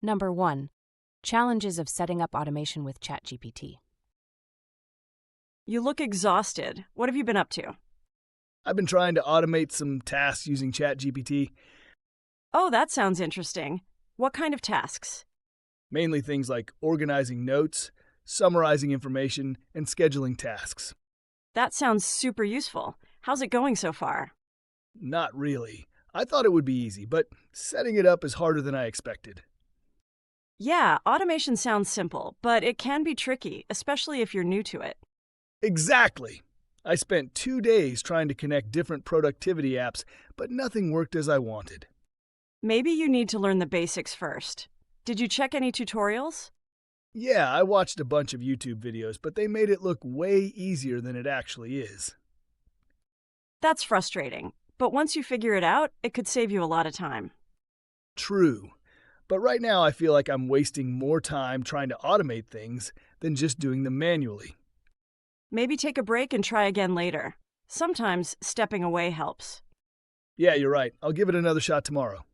Number 1. Challenges of setting up automation with ChatGPT. You look exhausted. What have you been up to? I've been trying to automate some tasks using ChatGPT, Oh, that sounds interesting. What kind of tasks? mainly things like organizing notes, summarizing information, and scheduling tasks. That sounds super useful. How's it going so far? Not really. I thought it would be easy, but setting it up is harder than I expected. Yeah, automation sounds simple, but it can be tricky, especially if you're new to it. Exactly! I spent 2 days trying to connect different productivity apps, but nothing worked as I wanted. Maybe you need to learn the basics first. Did you check any tutorials? Yeah, I watched a bunch of YouTube videos, but they made it look way easier than it actually is. That's frustrating, but once you figure it out, it could save you a lot of time. True. But right now I feel like I'm wasting more time trying to automate things than just doing them manually. Maybe take a break and try again later. Sometimes stepping away helps. Yeah, you're right. I'll give it another shot tomorrow.